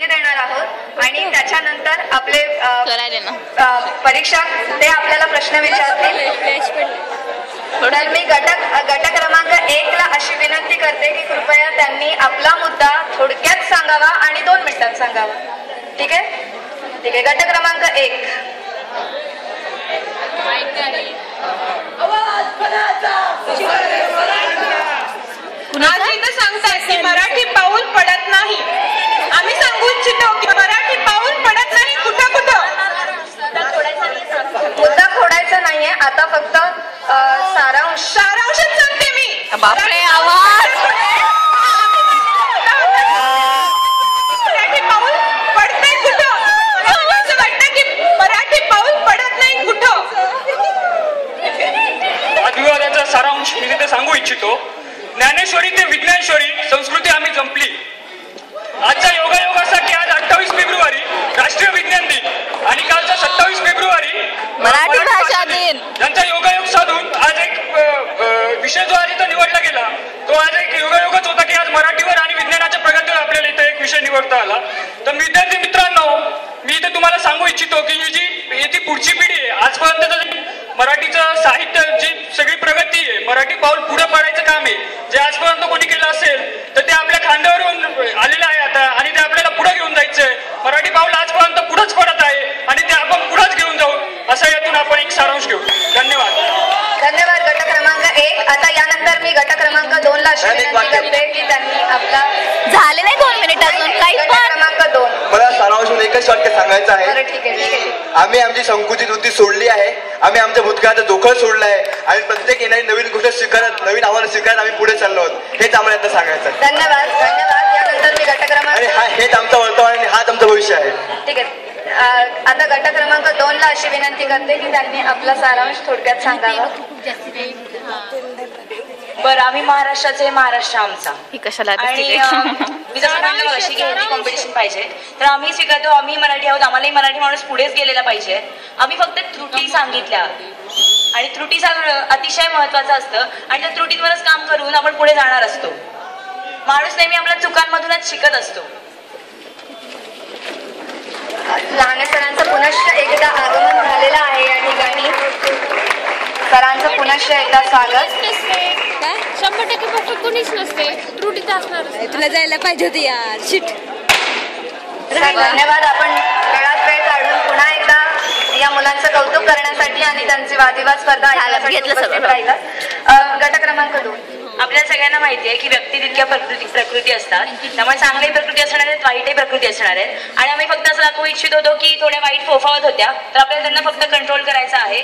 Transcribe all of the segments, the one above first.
देणार आहोत आणि त्याच्यानंतर आपले परीक्षक ते आपल्याला प्रश्न विचारतील. तर मी गट क्रमांक 1 ला अशी विनंती करते की कृपया त्यांनी आपला मुद्दा थोडक्यात सांगावा आणि 2 मिनिटात सांगावा. ठीक आहे? ठीक आहे. गट क्रमांक 1. आज इथं सांगताय की मराठी पाऊल पडत नाही. आम्ही सांगू इच्छितो की मराठी पाऊल पडत नाही. कुठं कुठं मुद्दा खोडायचा नाहीये. आता फक्त सारांशच सांगते मी. बापरे आवाज. मराठी पाऊल पडतंय कुठं? असं वाटतं की मराठी पाऊल पडत नाही कुठं. वादविवादाचा सारांश मी तिथे सांगू इच्छितो. ज्ञानेश्वरी ते विज्ञानेश्वरी संस्कृती आम्ही जंपली. आजचा योगायोग असा की आज 28 फेब्रुवारी राष्ट्रीय विज्ञान दिन आणि कालचा 27 फेब्रुवारी मराठी भाषा दिन. यांचा योगायोग साधून आज एक विषय जो आज इथं निवडला गेला तो आज एक योगायोगच होता की आज मराठीवर आणि विज्ञानाच्या प्रगतीवर आपल्याला इथं एक विषय निवडता आला. तर विद्यार्थी मित्रांनो, मी इथे तुम्हाला सांगू इच्छितो की जी पुढची पिढी आहे, आजपर्यंत मराठीचं साहित्य जी सगळी प्रगती आहे, मराठी पाऊल पुढे पाडायचं काम आहे जे आजपर्यंत कोणी केलं असेल तर ते आपल्या खांद्यावर येऊन आलेलं आहे आता आणि ते आपल्याला पुढे घेऊन जायचंय. मराठी पाऊल आजपर्यंत पुढेच पडत आहे आणि ते आपण पुढेच घेऊन जाऊ असं यातून आपण एक सारांश घेऊ. धन्यवाद. धन्यवाद गट क्रमांक 1. आता यानंतर मी गट क्रमांक 2 ला अशी विनंती करते की त्यांनी आपला झाले नाही 2 मिनिट अजून काही. गट क्रमांक 2. मला सारांशून एकच वाक्य सांगायचं आहे. ठीक आहे. आम्ही आमची संकुचित वृत्ती सोडली आहे. आम्ही आमच्या भूतकाळाचा जोखड सोडला आहे आणि प्रत्येक येणारी नवीन गोष्ट स्वीकारत, नवीन आव्हान स्वीकारत आम्ही पुढे चाललो आहोत. हेच आम्हाला आता सांगायचं आहे. धन्यवाद. यानंतर मी गट क्रमांक हेच आमचं वर्तमान आणि हाच आमचं भविष्य आहे. ठीक आहे. आता गट क्रमांक 2 ला अशी विनंती करते की त्यांनी आपला सारांश थोडक्यात सांगावा. बरं, आम्ही महाराष्ट्राचे, महाराष्ट्र आमचा. आणि मी जसं म्हणलं अशी की हिंदी कॉम्पिटिशन पाहिजे तर आम्ही स्वीकारतो. आम्ही मराठी आहोत, आम्हालाही मराठी माणूस पुढेच गेलेला पाहिजे. आम्ही फक्त त्रुटी सांगितल्या आणि त्रुटी अतिशय महत्वाचं असतं आणि त्या त्रुटींवरच काम करून आपण पुढे जाणार असतो. माणूस नेहमी आपल्या चुकांमधूनच शिकत असतो. लहान सरांचं पुनश्च एकदा आगमन झालेलं आहे या ठिकाणी. सरांचं पुनश्च एकदा स्वागत. 100% परफेक्ट कोणीच नसते, त्रुटी तर असणार. तुला जायला पाहिजे होती यार. शिट. धन्यवाद. आपण वेळात वेळ काढून पुन्हा एकदा या मुलांचं कौतुक करण्यासाठी आणि त्यांची वादविवाद स्पर्धा गट क्रमांक 2. आपल्याला सगळ्यांना माहिती आहे की व्यक्ती तितक्या प्रकृती असतात. त्यामुळे चांगली प्रकृती असणार आहेत, वाईटही प्रकृती असणार आहेत. आणि आम्ही फक्त असं दाखवू इच्छित होतो की थोड्या वाईट फोफावत होत्या तर आपल्याला त्यांना फक्त कंट्रोल करायचं आहे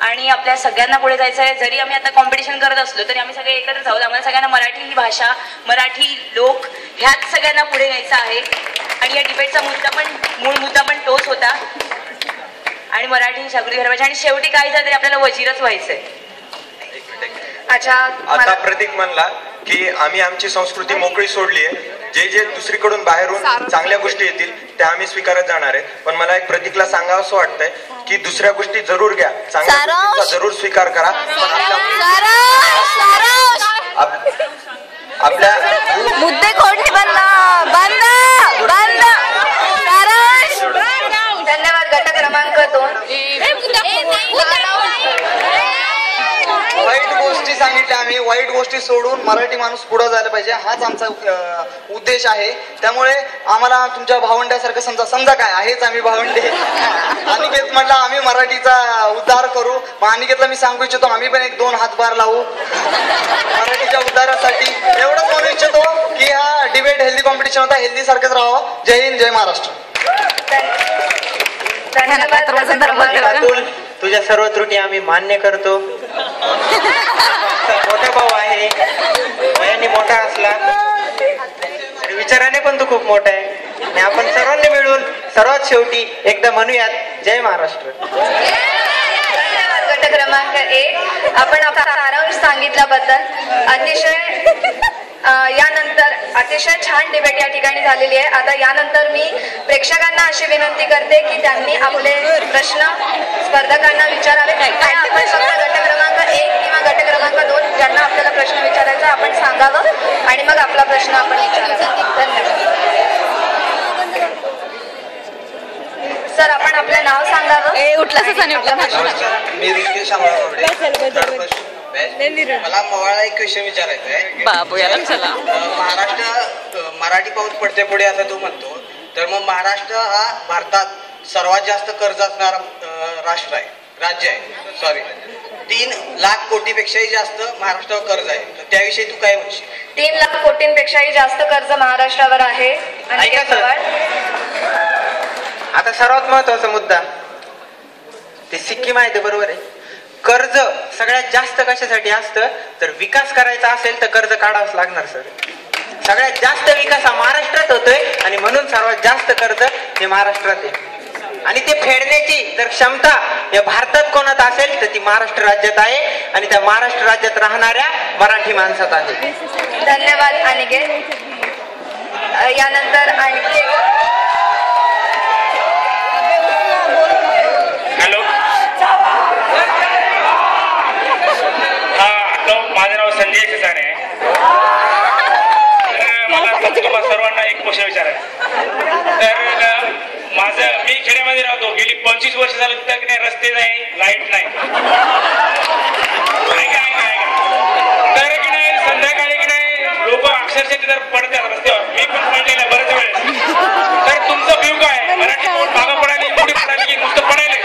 आणि आपल्या सगळ्यांना पुढे जायचं आहे. जरी आम्ही आता कॉम्पिटिशन करत असलो तरी आम्ही सगळे एकत्रच आहोत. आम्हाला सगळ्यांना मराठी ही भाषा, मराठी लोक ह्याच सगळ्यांना पुढे न्यायचं आहे. आणि या डिबेटचा मूळ मुद्दा पण तोच होता आणि मराठी जागृती करायची आणि शेवटी काय झालं तरी आपल्याला वजीरच व्हायचंय. आता प्रतीक म्हणला की आम्ही आमची संस्कृती मोकळी सोडली आहे. जे जे दुसरीकडून बाहेरून चांगल्या गोष्टी येतील त्या आम्ही स्वीकारत जाणार आहे. पण मला एक प्रतीकला सांगावं असं वाटतंय की दुसऱ्या गोष्टी जरूर घ्या, चांगल्या गोष्टींचा जरूर स्वीकार करा. आपल्या मुद्दे खोडणे बंद. धन्यवाद. गट क्रमांक 2. वाईट गोष्टी सांगितल्या आम्ही. वाईट गोष्टी सोडून मराठी माणूस पुढे जायला पाहिजे हाच आमचा उद्देश आहे. त्यामुळे आम्हाला तुमच्या भावंड्यासारखं समजा काय आहेच आम्ही भावंडे. अनिकेत म्हटलं आम्ही मराठीचा उद्धार करू. मग अनिकेतला मी सांगू इच्छितो आम्ही पण 1-2 हातभार लावू मराठीच्या उद्धारासाठी. एवढंच म्हणू इच्छितो की हा डिबेट हेल्दी कॉम्पिटिशन होता. हेल्दी सारखंच राहावं. जय हिंद, जय महाराष्ट्र. तुझ्या सर्व त्रुटी आम्ही मान्य करतो. मोठा भाऊ आहे, वयाने मोठा असला विचाराने पण तो खूप मोठा आहे आणि आपण सर्वांनी मिळून सर्वात शेवटी एकदा म्हणूयात जय महाराष्ट्र. गट क्रमांक 1. आपण आपला सारांश सांगितल्याबद्दल यानंतर अतिशय छान डिबेट या ठिकाणी झालेली आहे. आता यानंतर मी प्रेक्षकांना अशी विनंती करते की त्यांनी आपले प्रश्न स्पर्धकांना विचारावे. आपण फक्त गट क्रमांक 1 किंवा गट क्रमांक 2 ज्यांना आपल्याला प्रश्न विचारायचा आपण सांगावं आणि मग आपला प्रश्न आपण विचारावा. धन्यवाद. सांगावं? उठला ससाने उठला मी ऋषिकेश मला मवाळा एक क्वेश्चन विचारायचा आहे. बाबू याला चला. महाराष्ट्र मराठी पाऊल पडते पुढे असं तू म्हणतो, तर मग महाराष्ट्र हा भारतात सर्वात जास्त कर्ज असणारा राज्य आहे. सॉरी, 3 लाख कोटीपेक्षाही जास्त महाराष्ट्रावर कर्ज आहे. तर त्याविषयी तू काय म्हणशील? 3 लाख कोटींपेक्षाही जास्त कर्ज महाराष्ट्रावर आहे. ऐका सर, आता सर्वात महत्वाचा मुद्दा ते सिक्कीम आहे, ते बरोबर आहे. कर्ज सगळ्यात जास्त कशासाठी असतं, तर विकास करायचा असेल तर कर्ज काढावंच लागणार सर. सगळ्यात जास्त विकास हा महाराष्ट्रात होतोय आणि म्हणून सर्वात जास्त कर्ज हे महाराष्ट्रात आहे. आणि ते फेडण्याची जर क्षमता या भारतात कोणात असेल तर ती महाराष्ट्र राज्यात आहे आणि त्या महाराष्ट्र राज्यात राहणाऱ्या मराठी माणसात आहे. धन्यवाद अनिकेत. यानंतर आणखी हॅलो, माझं नाव संजय ससाने आहे. मला तुम्हाला सर्वांना एक क्वेश्चन विचारायचं. तर मी खेड्यामध्ये राहतो, गेली 25 वर्ष झालं तिथं की नाही रस्ते नाही, लाईट नाही. तर की नाही संध्याकाळी की नाही लोक अक्षरशः तिथं पडतात रस्त्यावर. मी पण पडलेलं बरेच वेळेस. तर तुमचं व्ह्यू काय? मराठी मागं पडायला पुढे पडायला की नुसतं पडायले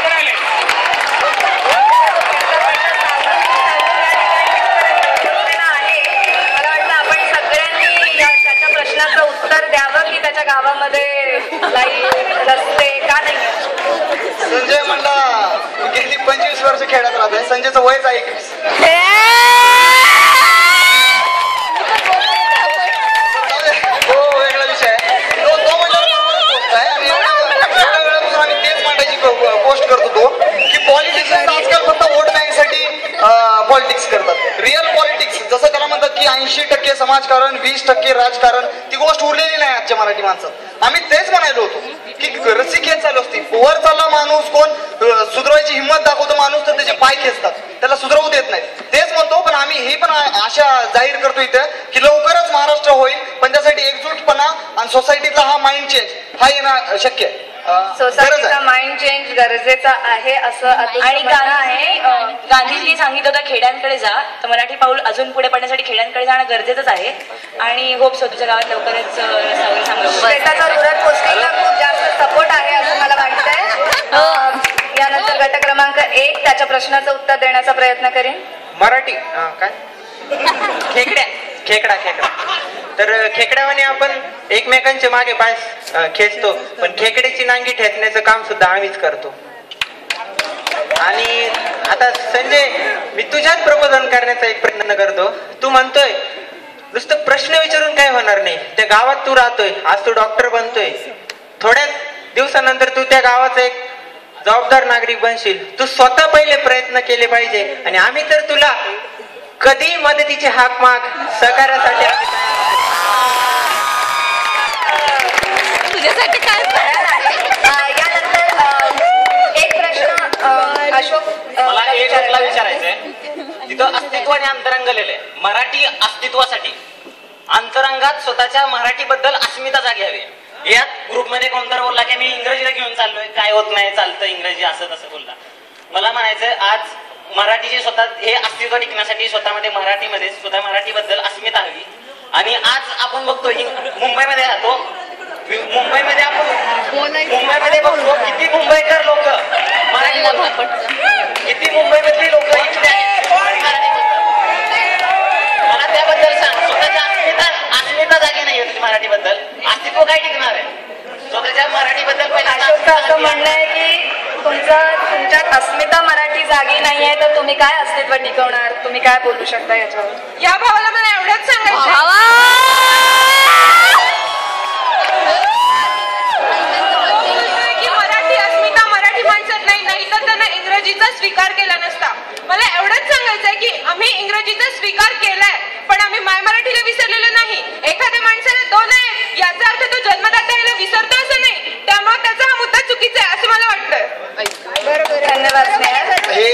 पडायले? मला वाटतं आपण सगळ्यांनी त्याच्या प्रश्नाचं उत्तर द्यावं की त्याच्या गावामध्ये लाईट रस्ते का नाही. संजय म्हणला गेली 25 वर्ष खेळत राहतोय. संजयचं वयच आहे 21. तो वेगळा विषय आहे. तो म्हणला आहे आणि एवढ्या वेळापासून आम्ही तेच मांडायची पोस्ट करतो तो की पॉलिटिशियन्स आजकाल फक्त वोट बँकसाठी पॉलिटिक्स करतात. रिअल पॉलिटिक्स जसं त्याला म्हणतात की 80% समाजकारण 20% राजकारण, ती गोष्ट उरलेली नाही आजच्या मराठी माणसात. आम्ही तेच म्हणायलो होतो की रस्सी खेच चालू असते. वर चालला माणूस कोण सुधारायची हिंमत दाखवतो माणूस तर त्याचे पाय खेचतात, त्याला सुधारवू देत नाही. तेच म्हणतो. पण आम्ही ही पण आशा जाहीर करतो इथं की लवकरच महाराष्ट्र होईल, पण त्यासाठी एकजूटपणा आणि सोसायटीतला हा माइंड चेंज हा येणं शक्य आहे. सोसायटीचा माइंड चेंज गरजेचा आहे असं आणि गांधीजींनी सांगितलं होतं खेड्यांकडे जा, तर मराठी पाऊल अजून पुढे पडण्यासाठी खेड्यांकडे जाणं गरजेचंच आहे. आणि होप सो तुझ्या गावात लवकरच रस्त्यावर सांगतो. शेताचा रुरल पोस्टिंगला खूप जास्त सपोर्ट आहे असं मला वाटतंय. यानंतर गट क्रमांक 1 त्याच्या प्रश्नाचं उत्तर देण्याचा प्रयत्न करेन. मराठी काय खेकडा तर खेकड्यावाने आपण एकमेकांच्या मागे पाय खेचतो, पण खेकड्याची नांगी ठेचण्याचं काम सुद्धा आम्हीच करतो. आणि आता संजय, मी तुझ्याच प्रबोधन करण्याचा एक प्रयत्न करतो. तू म्हणतोय नुसतं प्रश्न विचारून काय होणार नाही. त्या गावात तू राहतोय, आज तू डॉक्टर बनतोय, थोड्याच दिवसानंतर तू त्या गावाचा एक जबाबदार नागरिक बनशील. तू स्वतः पहिले प्रयत्न केले पाहिजे आणि आम्ही तर तुला कधी मदतीची हाक माग सहकार्यासाठी तुझ्यासाठी काय. यानंतर एक प्रश्न अशोक मला एक विचारायचंय. तिथं अस्तित्व आणि अंतरंग लिहिलंय. मराठी अस्तित्वासाठी अंतरंगात स्वतःच्या मराठीबद्दल अस्मिता जागी हवी. यात ग्रुपमध्ये कोणतर बोलला की मी इंग्रजीला घेऊन चाललोय, काय होत नाही, चालतं इंग्रजी असं तसं बोलला. मला म्हणायचंय आज मराठीचे स्वतः हे अस्तित्व टिकण्यासाठी स्वतःमध्ये मराठीमध्ये स्वतः मराठीबद्दल अस्मिता हवी. आणि आज आपण बघतो मुंबईमध्ये राहतो, मुंबईमध्ये बघतो किती मुंबईकर लोक मराठी बोलतात, किती मुंबईमधली लोक मला त्याबद्दल सांग. स्वतःच्या अस्मिता जागी नाही होती मराठीबद्दल, अस्तित्व काय टिकणार आहे स्वतःच्या मराठीबद्दल. अशोकचं असं म्हणणं आहे की तुमच्यात अस्मिता मराठी जागी नाहीये तर तुम्ही काय अस्तित्व टिकवणार, तुम्ही काय बोलू शकता याच्यावर. या भावाला मला एवढंच सांगायचं की मराठी अस्मिता मराठी माणसात नाही तर त्यानं इंग्रजीचा स्वीकार केला नसता. मला एवढंच सांगायचंय की आम्ही इंग्रजीचा स्वीकार केलाय, पण आम्ही माय मराठीला विसरलेलो नाही. एखाद्या माणसाला 2 आहेत याचा अर्थ तो जन्मदाता याला विसरतो असं नाही. त्यामुळे त्याचा हा मुद्दा चुकीचा आहे असं मला वाटतंय. बरोबर, धन्यवाद. हे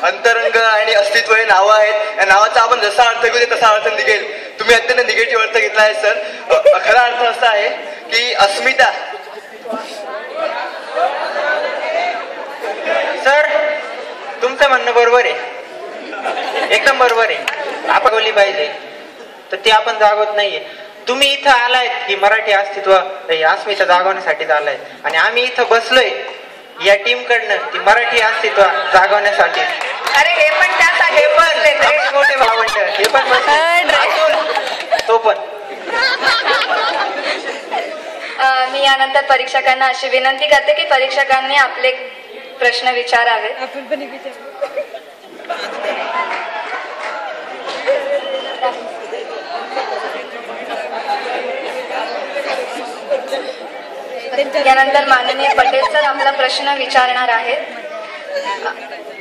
अंतरंग आणि अस्तित्व हे नावं आहेत. या नावाचा आपण जसा अर्थ घेऊ तसा अर्थ निघेल. तुम्ही अत्यंत निगेटिव्ह अर्थ घेतला आहे सर. खरा अर्थ असा आहे की अस्मिता म्हणणं बरोबर आहे, एकदम बरोबर आहे. आपण बोलली पाहिजे तर ती आपण जागवत नाहीये. तुम्ही इथं आलायत की मराठी अस्तित्व अस्मिता जागवण्यासाठी आलायत आणि आम्ही इथं बसलोय या टीम कडनं ती मराठी अस्तित्व जागवण्यासाठी. अरे हे पण त्यासाठी हे पण मोठे भावंड हे पण तो पण. मी यानंतर परीक्षकांना अशी विनंती करते की परीक्षकांनी आपले प्रश्न विचारावे. यानंतर माननीय पटेल सर आपला प्रश्न विचारणार आहेत.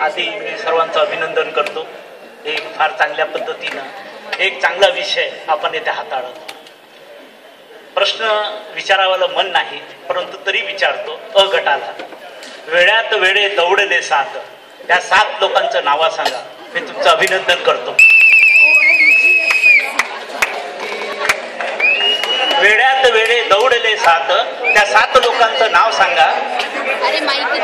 आधी मी सर्वांचं अभिनंदन करतो. एक फार चांगल्या पद्धतीनं एक चांगला विषय आपण येथे हाताळतो. प्रश्न विचारावाला मन नाही परंतु तरी विचारतो. अ गटाला वेळात वेळे दौडले 7 त्या 7 लोकांचं नाव सांगा. मी तुमचं अभिनंदन करतो. वेळात वेळे दौडले 7 त्या 7 लोकांचं नाव सांगा. अरे माहिती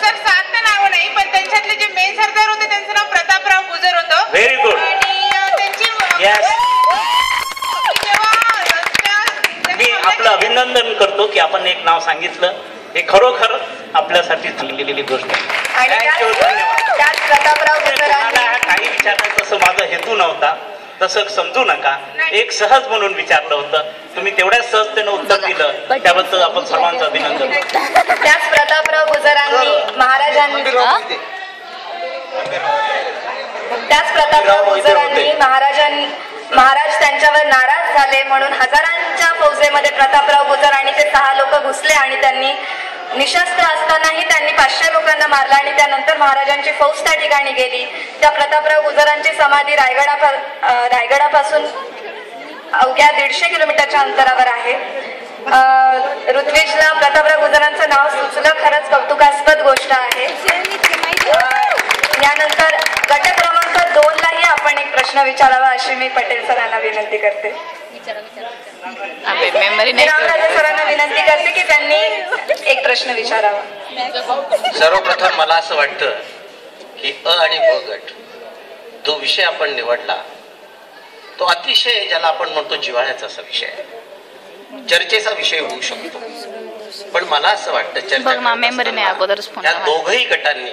सर 7 नाव नाही पण त्यांच्यातले जे मेन सरदार होते त्यांचं नाव प्रतापराव गुजर होतं. Very good. यस. मी आपलं अभिनंदन करतो की आपण एक नाव सांगितलं. हे खरोखर आपल्यासाठी चांगलेली गोष्ट आहे. प्रतापराव गुजरांनी काही विचारलं तसं माझा हेतू नव्हता तसं समजू नका. एक सहज म्हणून विचारलं होतं. तुम्ही तेवढ्याच सहजतेनं उत्तर दिलं त्याबद्दल आपण सर्वांचं अभिनंदन करतो. त्याच प्रतापराव गुजरांनी महाराज त्यांच्यावर नाराज झाले म्हणून हजारांच्या फौजेमध्ये प्रतापराव गुजर आणि ते 6 लोक घुसले आणि त्यांनी निशस्त्र असतानाही त्यांनी 500 लोकांना मारला आणि त्यानंतर महाराजांची फौज त्या ठिकाणी गेली. त्या प्रतापराव गुजरांची समाधी रायगडापासून अवघ्या 150 किलोमीटरच्या अंतरावर आहे. ऋत्विजला प्रतापराव गुजरांचं नाव सुचलं, खरंच कौतुकास्पद गोष्ट आहे. यानंतर गट क्रमांक 2 लाही आपण एक प्रश्न विचारावा अशी मी पटेल सरांना विनंती करते. रामराजे सरांना विनंती करते की त्यांनी एक प्रश्न विचारावा. सर्वप्रथम मला असं वाटतं की अ आणि ब गट जो विषय आपण निवडला तो अतिशय ज्याला आपण म्हणतो जिव्हाळ्याचा असा विषय आहे. चर्चेचा विषय होऊ शकतो पण मला असं वाटतं चर्चा या दोघही गटांनी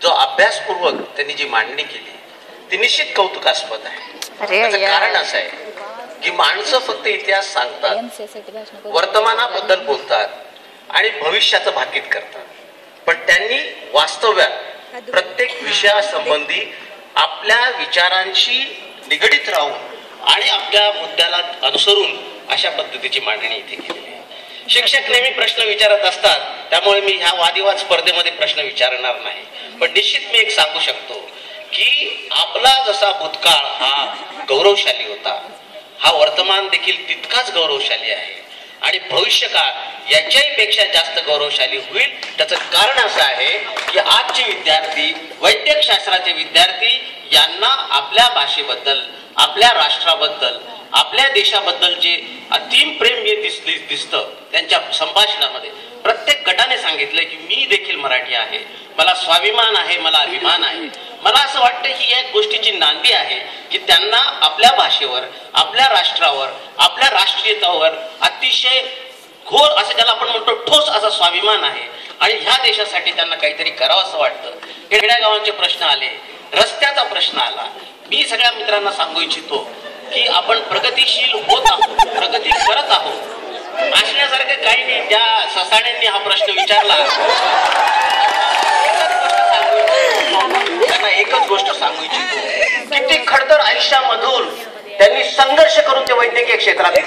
जो अभ्यासपूर्वक त्यांनी जी मांडणी केली ती निश्चित कौतुकास्पद आहे. त्याचं कारण असं आहे की माणसं फक्त इतिहास सांगतात, वर्तमानाबद्दल बोलतात आणि भविष्याचं भाकीत करतात पण त्यांनी वास्तव्यात प्रत्येक विषयासंबंधी आपल्या विचारांशी निगडीत राहून आणि आपल्या मुद्द्याला अनुसरून अशा पद्धतीची मांडणी इथे केलेली आहे. शिक्षक नेहमी प्रश्न विचारत असतात त्यामुळे मी ह्या वादिवाद स्पर्धेमध्ये प्रश्न विचारणार नाही पण निश्चित मी एक सांगू शकतो की आपला जसा भूतकाळ हा गौरवशाली होता हा वर्तमान देखील तितकाच गौरवशाली आहे आणि भविष्यकाळ याच्याही पेक्षा जास्त गौरवशाली होईल. त्याचं कारण असं आहे की आजचे विद्यार्थी वैद्यकशास्त्राचे विद्यार्थी यांना आपल्या भाषेबद्दल आपल्या राष्ट्राबद्दल आपल्या देशाबद्दल जे अतिम प्रेम जे दिसतं त्यांच्या संभाषणामध्ये प्रत्येक गटाने सांगितलं की मी देखील मराठी आहे, मला स्वाभिमान आहे, मला अभिमान आहे. मला असं वाटतं ही एक गोष्टीची नांदी आहे की त्यांना आपल्या भाषेवर आपल्या राष्ट्रावर आपल्या राष्ट्रीयतावर अतिशय घोर असं ज्याला आपण म्हणतो ठोस असा स्वाभिमान आहे आणि ह्या देशासाठी त्यांना काहीतरी करावं असं वाटतं. हे खेड्यागावांचे प्रश्न आले, रस्त्याचा प्रश्न आला. मी सगळ्या मित्रांना सांगू इच्छितो की आपण प्रगतिशील होत आहोत, प्रगती करत आहोत. असण्यासारखं काही नाही. ज्या ससाण्यांनी हा प्रश्न विचारला त्यांना एकच गोष्ट सांगू इच्छितो किती खडतर आयुष्यामधून त्यांनी संघर्ष करून ते वैद्यकीय क्षेत्रात